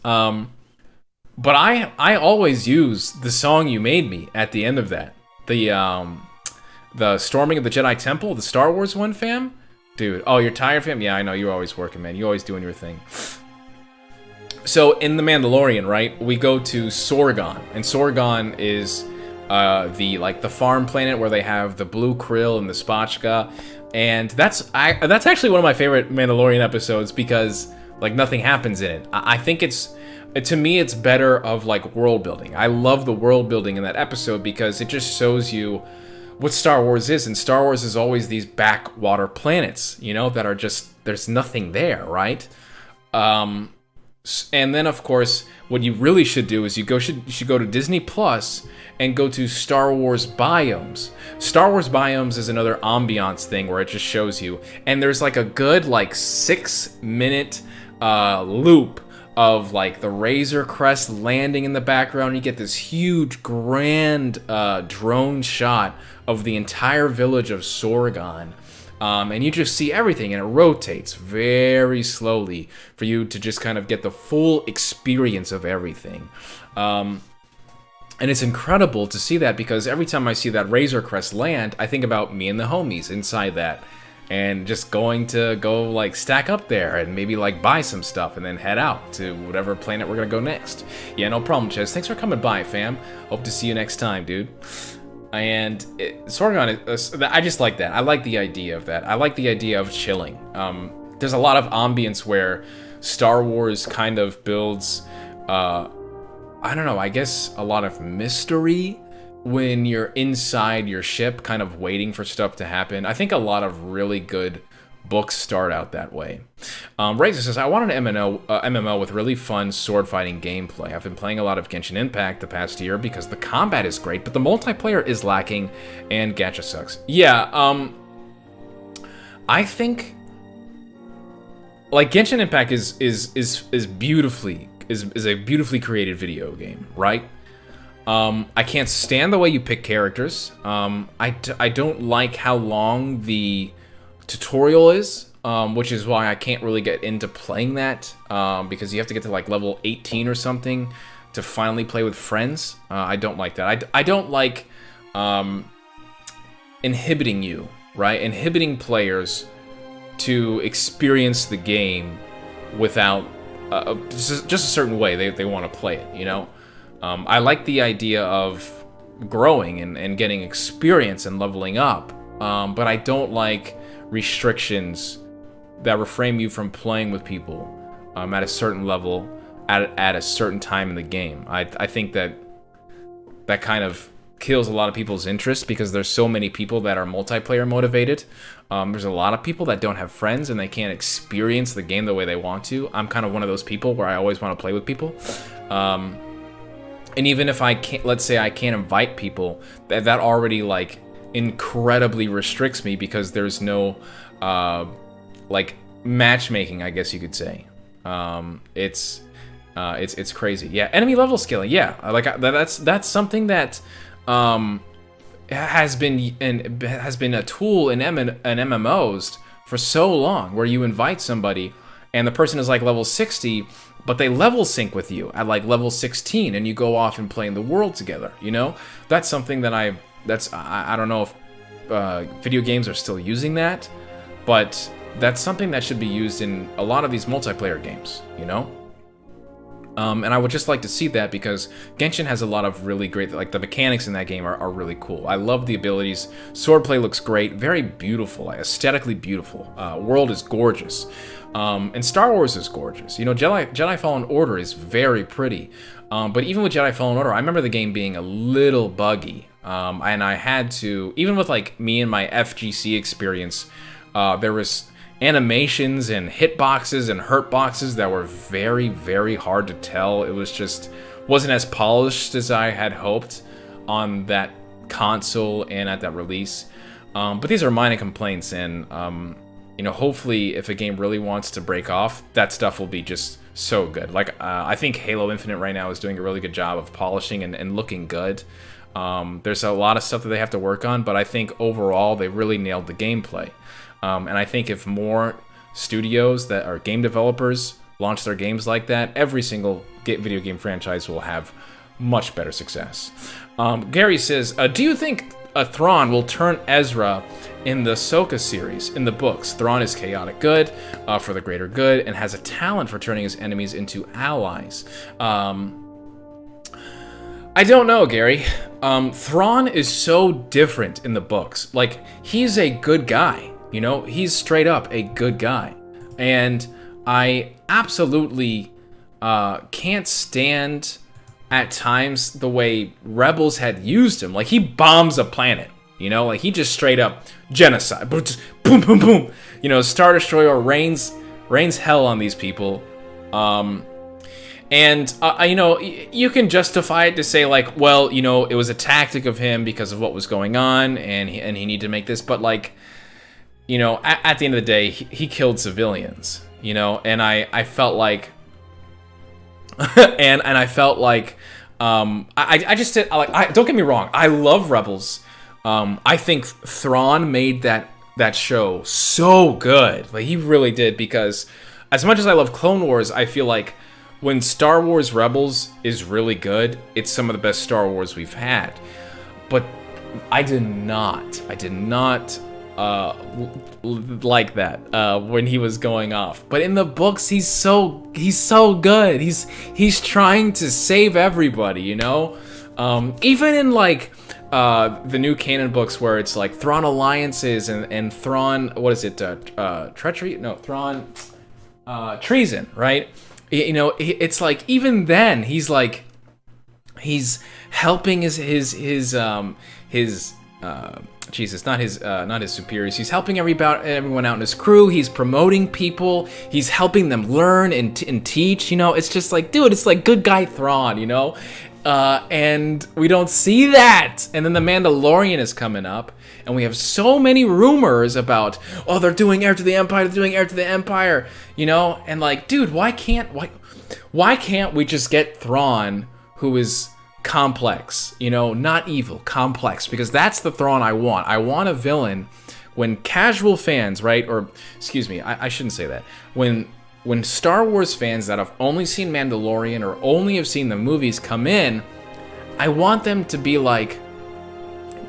but I always use the song you made me at the end of that. The storming of the Jedi Temple, the Star Wars one, fam? Dude, oh, you're tired, fam? Yeah, I know, you're always working, man. You're always doing your thing. So, in The Mandalorian, right, we go to Sorgon. And Sorgon is the farm planet where they have the blue krill and the spotchka. And that's actually one of my favorite Mandalorian episodes because, like, nothing happens in it. I think to me, it's better of, like, world building. I love the world building in that episode because it just shows you what Star Wars is, and Star Wars is always these backwater planets, you know, that are just, there's nothing there, right? And then, of course, what you really should do is you should go to Disney Plus and go to Star Wars Biomes. Star Wars Biomes is another ambiance thing where it just shows you, and there's like a good, like, 6-minute loop of like the Razor Crest landing in the background. You get this huge grand drone shot of the entire village of Sorgon, and you just see everything, and it rotates very slowly for you to just kind of get the full experience of everything. And it's incredible to see that because every time I see that Razor Crest land, I think about me and the homies inside that. And just going to go, like, stack up there and maybe, like, buy some stuff and then head out to whatever planet we're gonna go next. Yeah, no problem, Ches. Thanks for coming by, fam. Hope to see you next time, dude. And Sorgon, I just like that. I like the idea of that. I like the idea of chilling. There's a lot of ambience where Star Wars kind of builds, I don't know, I guess a lot of mystery when you're inside your ship kind of waiting for stuff to happen. I think a lot of really good books start out that way. Razor says, I want an MMO with really fun sword fighting gameplay. I've been playing a lot of Genshin Impact the past year because the combat is great, but the multiplayer is lacking and gacha sucks. Yeah, I think like Genshin Impact is a beautifully created video game, right? I can't stand the way you pick characters. I don't like how long the tutorial is, which is why I can't really get into playing that, because you have to get to like level 18 or something to finally play with friends. I don't like that. I don't like inhibiting you, right? Inhibiting players to experience the game without just a certain way they want to play it, you know? I like the idea of growing and getting experience and leveling up, but I don't like restrictions that refrain you from playing with people at a certain level at a certain time in the game. I think that kind of kills a lot of people's interest because there's so many people that are multiplayer motivated. There's a lot of people that don't have friends and they can't experience the game the way they want to. I'm kind of one of those people where I always want to play with people. And even if I can't, let's say I can't invite people, that already like incredibly restricts me because there's no like matchmaking, I guess you could say. It's crazy. Yeah, enemy level scaling. Yeah, like that's something that has been a tool in MMOs for so long, where you invite somebody and the person is like level 60, but they level sync with you at like level 16, and you go off and play in the world together. You know, that's something that I don't know if video games are still using that, but that's something that should be used in a lot of these multiplayer games. You know. And I would just like to see that because Genshin has a lot of really great, like the mechanics in that game are really cool. I love the abilities. Swordplay looks great, very beautiful, aesthetically beautiful. World is gorgeous. And Star Wars is gorgeous. You know, Jedi Fallen Order is very pretty. But even with Jedi Fallen Order, I remember the game being a little buggy. And I had to, even with like me and my FGC experience, there was animations and hitboxes and hurt boxes that were very, very hard to tell. It was just wasn't as polished as I had hoped on that console and at that release. But these are minor complaints, and you know, hopefully, if a game really wants to break off, that stuff will be just so good. Like I think Halo Infinite right now is doing a really good job of polishing and looking good. There's a lot of stuff that they have to work on, but I think overall they really nailed the gameplay. And I think if more studios that are game developers launch their games like that, every single video game franchise will have much better success. Gary says, do you think Thrawn will turn Ezra in the Ahsoka series? In the books, Thrawn is chaotic good for the greater good and has a talent for turning his enemies into allies. I don't know, Gary. Thrawn is so different in the books. Like, he's a good guy. You know, he's straight up a good guy. And I absolutely can't stand at times the way Rebels had used him. Like, he bombs a planet, you know? Like, he just straight up genocide. Boom, boom, boom. You know, Star Destroyer rains hell on these people. And, you know, you can justify it to say, like, well, you know, it was a tactic of him because of what was going on, and he needed to make this. But, like, you know, at the end of the day, he killed civilians, you know, and I felt like, and I felt like, I just did, like, don't get me wrong, I love Rebels. I think Thrawn made that show so good. Like, he really did, because as much as I love Clone Wars, I feel like when Star Wars Rebels is really good, it's some of the best Star Wars we've had. But I did not like that when he was going off. But in the books, he's so good. He's trying to save everybody, you know? Even in like the new canon books where it's like Thrawn alliances and Thrawn, what is it? Treachery? No, Thrawn treason, right? You know, it's like even then he's like helping his Jesus, not his superiors. He's helping everyone out in his crew. He's promoting people. He's helping them learn and teach. You know, it's just like, dude, it's like good guy Thrawn, you know? And we don't see that. And then The Mandalorian is coming up, and we have so many rumors about, oh, they're doing Heir to the Empire, you know? And like, dude, why can't we just get Thrawn, who is complex, you know, not evil, complex, because that's the Thrawn I want. I want a villain when casual fans, right? Or, excuse me, I shouldn't say that. When Star Wars fans that have only seen Mandalorian or only have seen the movies come in, I want them to be like,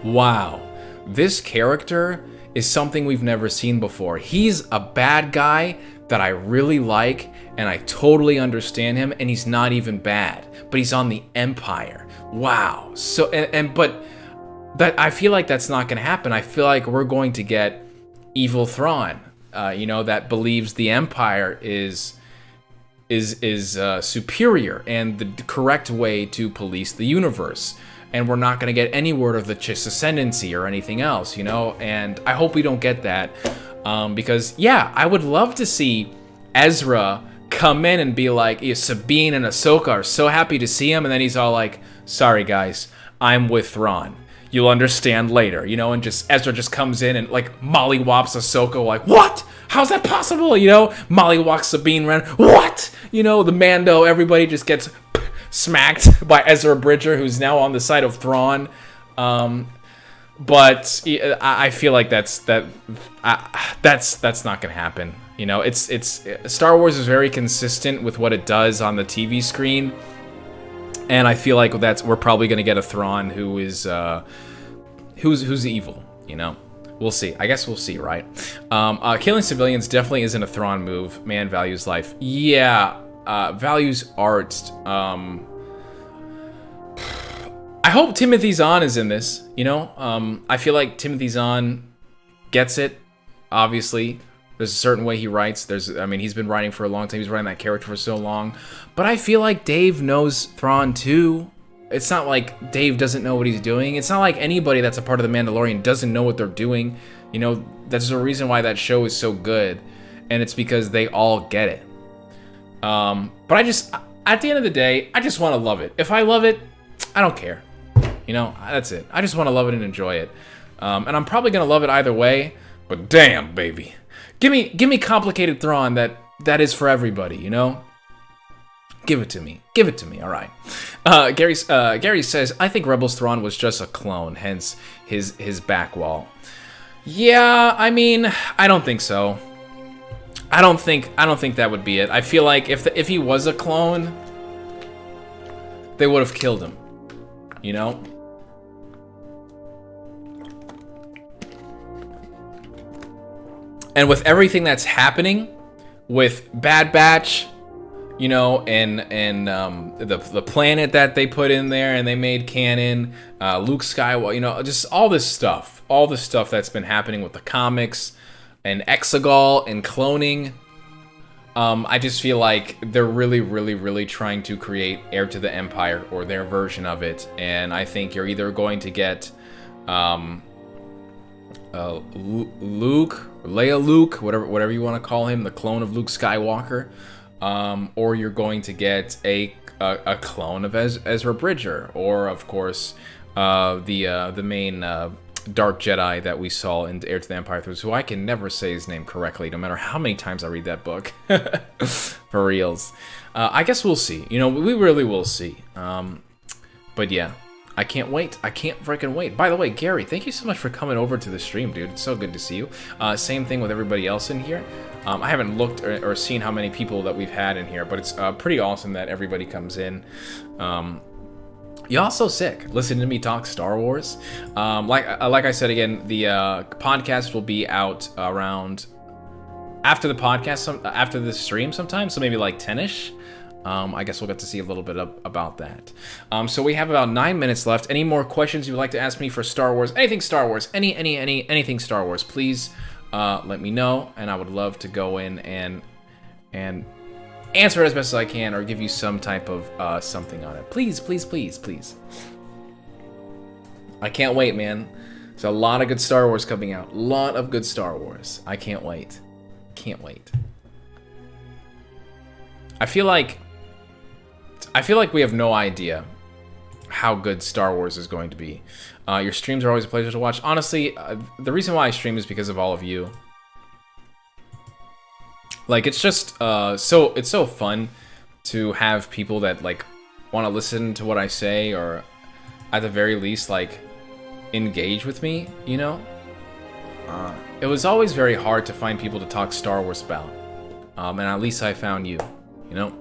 wow, this character is something we've never seen before. He's a bad guy that I really like, and I totally understand him, and he's not even bad, but he's on the Empire. Wow. So but that, I feel like that's not going to happen. I feel like we're going to get evil Thrawn, that believes the Empire is superior and the correct way to police the universe. And we're not going to get any word of the Chiss ascendancy or anything else, and I hope we don't get that. Because, I would love to see Ezra come in and be like, Sabine and Ahsoka are so happy to see him, and then he's all like, sorry guys, I'm with Thrawn. You'll understand later, and just Ezra just comes in and like mollywops Ahsoka, like, what? How's that possible? Mollywops Sabine Wren, what? The Mando, everybody just gets smacked by Ezra Bridger, who's now on the side of Thrawn. But I feel like that's not gonna happen. It's Star Wars is very consistent with what it does on the TV screen, and I feel like we're probably gonna get a Thrawn who's evil. We'll see. I guess we'll see, right? Killing civilians definitely isn't a Thrawn move. Man values life. Yeah, values art. I hope Timothy Zahn is in this, I feel like Timothy Zahn gets it, obviously. There's a certain way he writes. He's been writing for a long time. He's writing that character for so long. But I feel like Dave knows Thrawn too. It's not like Dave doesn't know what he's doing. It's not like anybody that's a part of The Mandalorian doesn't know what they're doing. That's the reason why that show is so good. And it's because they all get it. But at the end of the day, I just want to love it. If I love it, I don't care. That's it. I just want to love it and enjoy it. And I'm probably going to love it either way. But damn, baby. Give me complicated Thrawn that is for everybody, Give it to me. Give it to me, all right. Gary says, I think Rebels Thrawn was just a clone, hence his back wall. Yeah, I don't think so. I don't think that would be it. I feel like if he was a clone, they would have killed him. And with everything that's happening with Bad Batch, and the planet that they put in there and they made canon, Luke Skywalker, just all this stuff that's been happening with the comics and Exegol and cloning. I just feel like they're really, really, really trying to create Heir to the Empire or their version of it, and I think you're either going to get Luke, whatever you want to call him, the clone of Luke Skywalker, or you're going to get a clone of Ezra Bridger, or of course the main Dark Jedi that we saw in Heir to the Empire, who I can never say his name correctly, no matter how many times I read that book. For reals. I guess we'll see. We really will see. But yeah. I can't wait. I can't freaking wait. By the way, Gary, thank you so much for coming over to the stream, dude. It's so good to see you. Same thing with everybody else in here. I haven't looked or seen how many people that we've had in here, but it's pretty awesome that everybody comes in. Y'all so sick listening to me talk Star Wars. Like I said again, the podcast will be out around after the podcast, after the stream sometime, so maybe like 10ish. I guess we'll get to see a little bit about that. So we have about 9 minutes left. Any more questions you would like to ask me for Star Wars? Anything Star Wars? Anything Star Wars? Please let me know, and I would love to go in and answer it as best as I can, or give you some type of something on it. Please, please, please, please. I can't wait, man. There's a lot of good Star Wars coming out. A lot of good Star Wars. I can't wait. Can't wait. I feel like we have no idea how good Star Wars is going to be. Your streams are always a pleasure to watch. Honestly, the reason why I stream is because of all of you. Like, it's just it's so fun to have people that like want to listen to what I say, or at the very least like engage with me, you know? It was always very hard to find people to talk Star Wars about. And at least I found you, you know?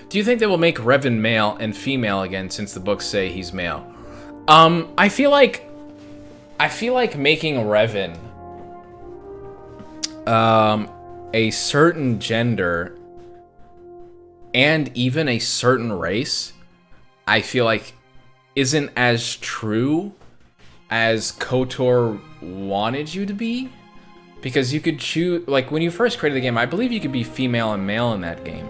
Do you think they will make Revan male and female again, since the books say he's male? I feel like making Revan a certain gender and even a certain race, I feel like isn't as true as KOTOR wanted you to be. Because you could choose, like when you first created the game, I believe you could be female and male in that game.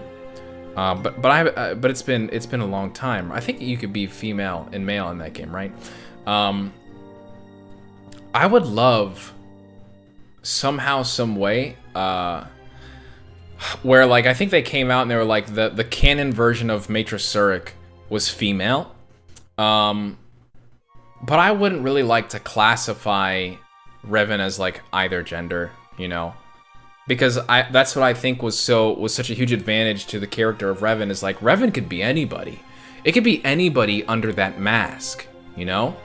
But it's been a long time. I think you could be female and male in that game, right? I would love somehow, some way, where like I think they came out and they were like the canon version of Matrix Zurich was female. But I wouldn't really like to classify Revan as like either gender, you know, because that's what I think was such a huge advantage to the character of Revan, is like Revan could be anybody. It could be anybody under that mask, you know.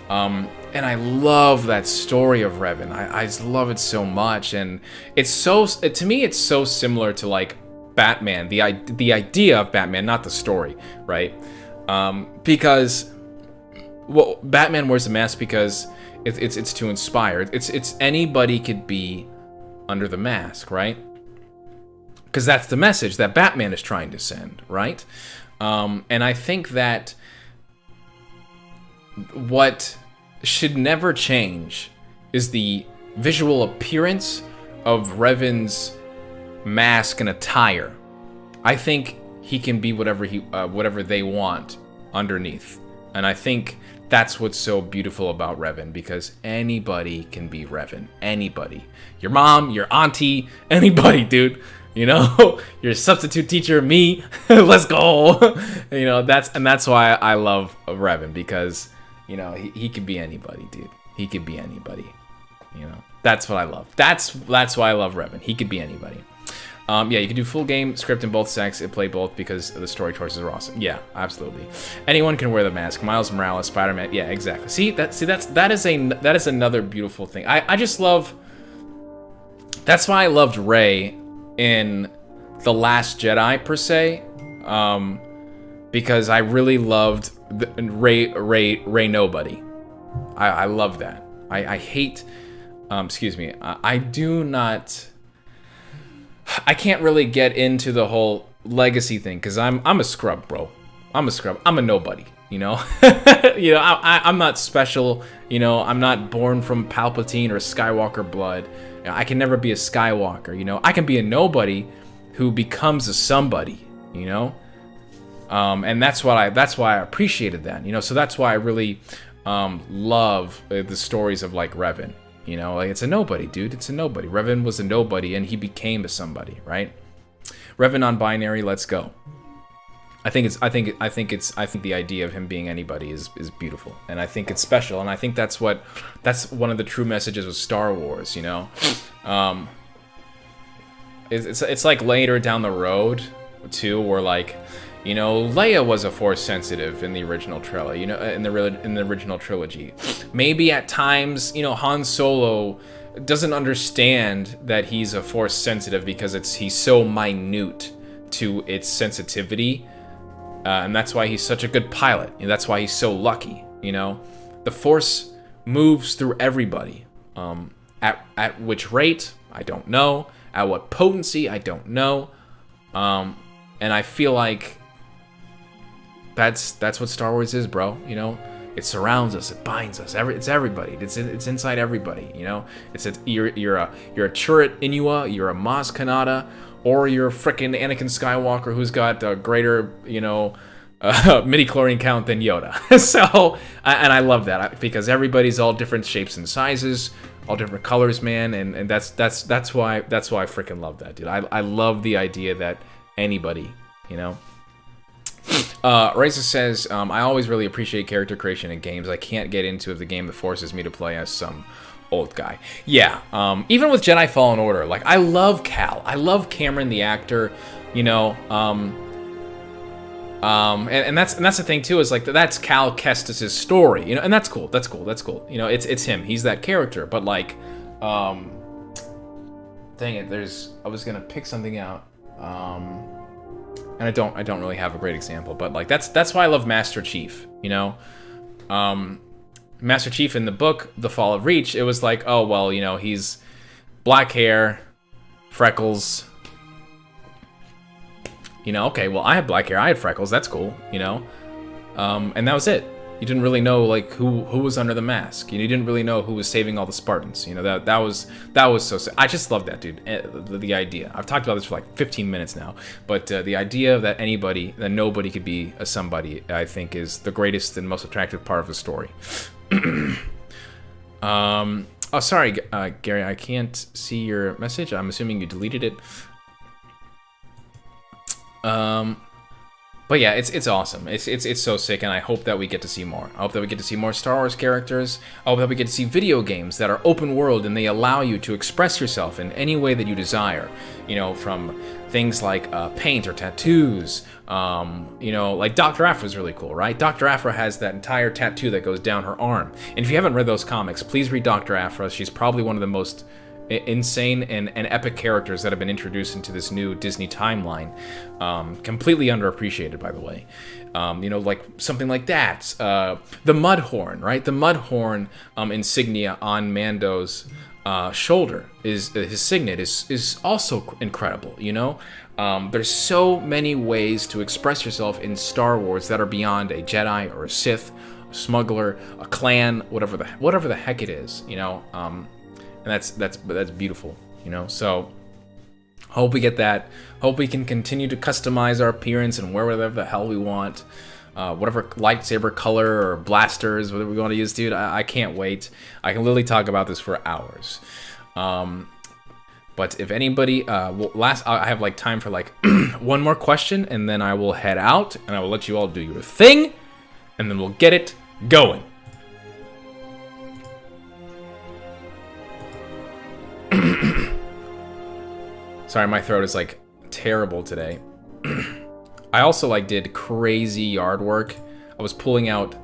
And I love that story of Revan. I just love it so much, and to me it's so similar to like Batman, the idea of Batman, not the story, right? Because Batman wears a mask because it's to inspire. It's anybody could be under the mask, right? Because that's the message that Batman is trying to send, right? And I think that what should never change is the visual appearance of Revan's mask and attire. I think he can be whatever they want underneath, and I think that's what's so beautiful about Revan, because anybody can be Revan. Anybody. Your mom, your auntie, anybody, dude. You know, your substitute teacher, me. Let's go. You know, that's why I love Revan, because, you know, he could be anybody, dude. He could be anybody. You know, that's what I love. That's why I love Revan. He could be anybody. Yeah, you can do full game script in both sex and play both because the story choices are awesome. Yeah, absolutely. Anyone can wear the mask. Miles Morales, Spider-Man. Yeah, exactly. That is another beautiful thing. I just love. That's why I loved Rey in The Last Jedi per se, because I really loved Rey Nobody. I love that. I hate. Excuse me. I can't really get into the whole legacy thing because I'm a scrub, bro. I'm a scrub. I'm a nobody, you know. You know, I'm not special. You know, I'm not born from Palpatine or Skywalker blood. You know, I can never be a Skywalker. You know, I can be a nobody who becomes a somebody. You know, and that's why I appreciated that. You know, so that's why I really love the stories of like Revan. You know, like it's a nobody, dude. It's a nobody. Revan was a nobody, and he became a somebody, right? Revan non-binary. Let's go. I think the idea of him being anybody is beautiful, and I think it's special, and I think that's one of the true messages of Star Wars. You know, it's like later down the road too, where like, you know, Leia was a Force sensitive in the original trilogy. You know, in the original trilogy. Maybe at times, you know, Han Solo doesn't understand that he's a Force sensitive because he's so minute to its sensitivity, and that's why he's such a good pilot. And that's why he's so lucky. You know, the Force moves through everybody. At which rate, I don't know. At what potency, I don't know. And I feel like that's what Star Wars is, bro. You know, it surrounds us, it binds us. It's everybody. It's inside everybody. You know, you're a Chirrut Inua, you're a Maz Kanata, or you're a frickin' Anakin Skywalker who's got a greater, you know, midi-chlorian count than Yoda. So, and I love that because everybody's all different shapes and sizes, all different colors, man. And that's why I freaking love that, dude. I love the idea that anybody, you know. Reza says, I always really appreciate character creation in games. I can't get into the game that forces me to play as some old guy. Yeah, even with Jedi Fallen Order, like, I love Cal. I love Cameron, the actor, you know, and that's the thing, too, is, like, that's Cal Kestis' story, you know, and that's cool, you know, it's him, he's that character, but, like, dang it, I was gonna pick something out, and I don't really have a great example, but like that's why I love Master Chief, you know. Master Chief in the book The Fall of Reach, it was like, oh well, you know, he's black hair, freckles. You know, okay, well, I had black hair, I had freckles, that's cool, you know? And that was it. You didn't really know, like, who was under the mask. You didn't really know who was saving all the Spartans. You know, that was so sick. I just love that, dude. The idea. I've talked about this for like 15 minutes now, but the idea that nobody could be a somebody, I think, is the greatest and most attractive part of the story. Oh, sorry, Gary, I can't see your message. I'm assuming you deleted it. But yeah, it's awesome. It's so sick, and I hope that we get to see more. I hope that we get to see more Star Wars characters. I hope that we get to see video games that are open world and they allow you to express yourself in any way that you desire. You know, from things like paint or tattoos. You know, like Dr. Aphra is really cool, right? Dr. Aphra has that entire tattoo that goes down her arm. And if you haven't read those comics, please read Dr. Aphra. She's probably one of the most insane and epic characters that have been introduced into this new Disney timeline. Completely underappreciated, by the way. You know, like something like that. The Mudhorn, right? The Mudhorn insignia on Mando's shoulder is his signet is also incredible. You know, there's so many ways to express yourself in Star Wars that are beyond a Jedi or a Sith, a smuggler, a clan, whatever the heck it is. You know. And that's beautiful, you know. So hope we get that. Hope we can continue to customize our appearance and wear whatever the hell we want, whatever lightsaber color or blasters, whatever we want to use, dude. I can't wait. I can literally talk about this for hours. But if anybody, I have like time for like one more question, and then I will head out, and I will let you all do your thing, and then we'll get it going. Sorry, my throat is like terrible today. I also like did crazy yard work. I was pulling out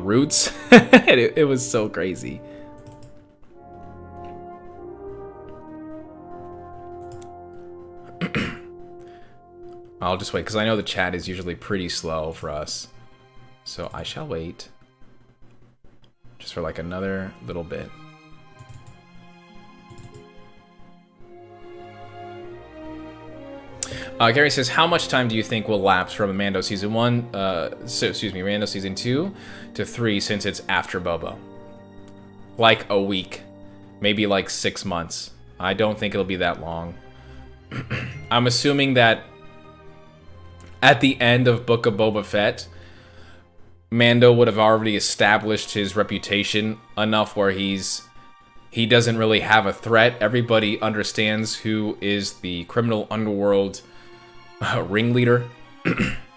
roots. it was so crazy. I'll just wait because I know the chat is usually pretty slow for us. So I shall wait just for like another little bit. Gary says, how much time do you think will lapse from Mando Season 1, Mando Season 2 to 3 since it's after Boba? Like a week. Maybe like 6 months. I don't think it'll be that long. I'm assuming that at the end of Book of Boba Fett, Mando would have already established his reputation enough where he doesn't really have a threat. Everybody understands who is the criminal underworld ringleader.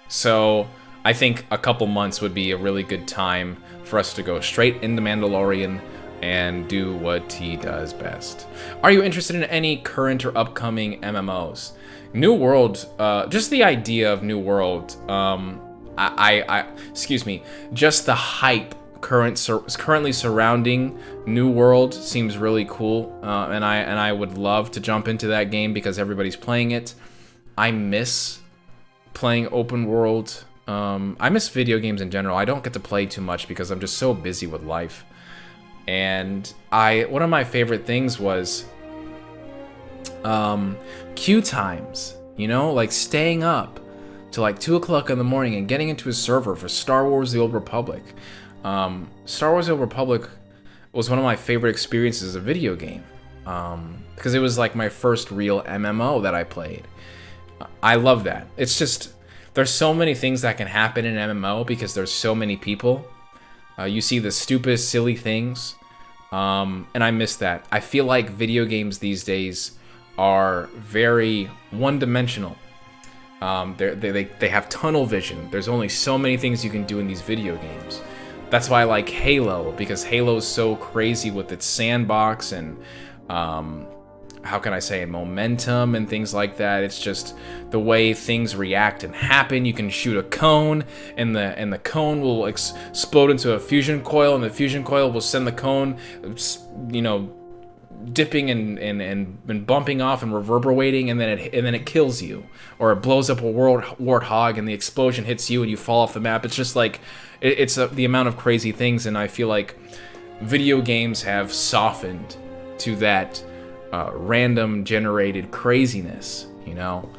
So I think a couple months would be a really good time for us to go straight into Mandalorian and do what he does best. Are you interested in any current or upcoming MMOs? New World, just the idea of New World, just the hype currently surrounding New World seems really cool, and I would love to jump into that game because everybody's playing it. I miss playing open world. I miss video games in general. I don't get to play too much because I'm just so busy with life. And one of my favorite things was queue times. You know, like staying up to like 2 o'clock in the morning and getting into a server for Star Wars: The Old Republic. Star Wars: The Old Republic was one of my favorite experiences as a video game, because it was like my first real MMO that I played. I love that. It's just, there's so many things that can happen in MMO because there's so many people. You see the stupid, silly things, and I miss that. I feel like video games these days are very one-dimensional. They have tunnel vision. There's only so many things you can do in these video games. That's why I like Halo, because Halo's so crazy with its sandbox and how can I say it, momentum and things like that. It's just the way things react and happen. You can shoot a cone, and the cone will explode into a fusion coil, and the fusion coil will send the cone, you know, dipping and bumping off and reverberating, and then it kills you, or it blows up a warthog, and the explosion hits you, and you fall off the map. It's just like it's the amount of crazy things, and I feel like video games have softened to that random generated craziness, you know.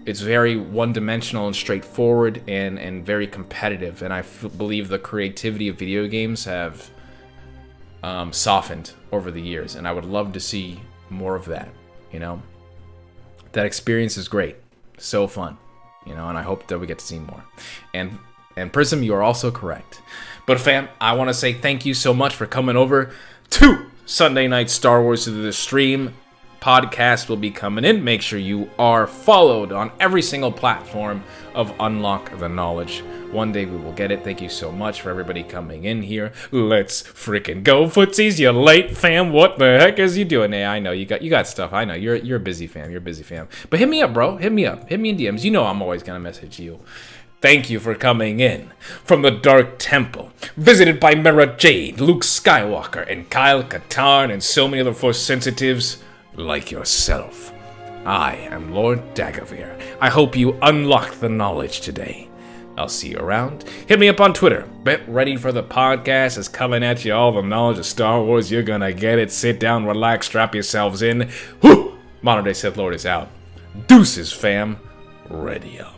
It's very one-dimensional and straightforward and very competitive, and I believe the creativity of video games have softened over the years, and I would love to see more of that, you know. That experience is great, so fun, you know, and I hope that we get to see more. And Prism, you are also correct. But fam, I want to say thank you so much for coming over to Sunday Night Star Wars to the stream. Podcast will be coming in. Make sure you are followed on every single platform of Unlock the Knowledge. One day we will get it. Thank you so much for everybody coming in here. Let's freaking go, footsies. You're late, fam. What the heck is you doing? Hey, I know you got stuff. I know you're a busy fam. You're a busy fam. But hit me up, bro. Hit me up. Hit me in DMs. You know I'm always gonna message you. Thank you for coming in from the Dark Temple, visited by Mara Jade, Luke Skywalker, and Kyle Katarn, and so many other Force sensitives like yourself. I am Lord Dagavir. I hope you unlocked the knowledge today. I'll see you around. Hit me up on Twitter. Bet Ready for the Podcast is coming at you. All the knowledge of Star Wars, you're gonna get it. Sit down, relax, strap yourselves in. Whew! Modern Day Sith Lord is out. Deuces, fam. Ready up.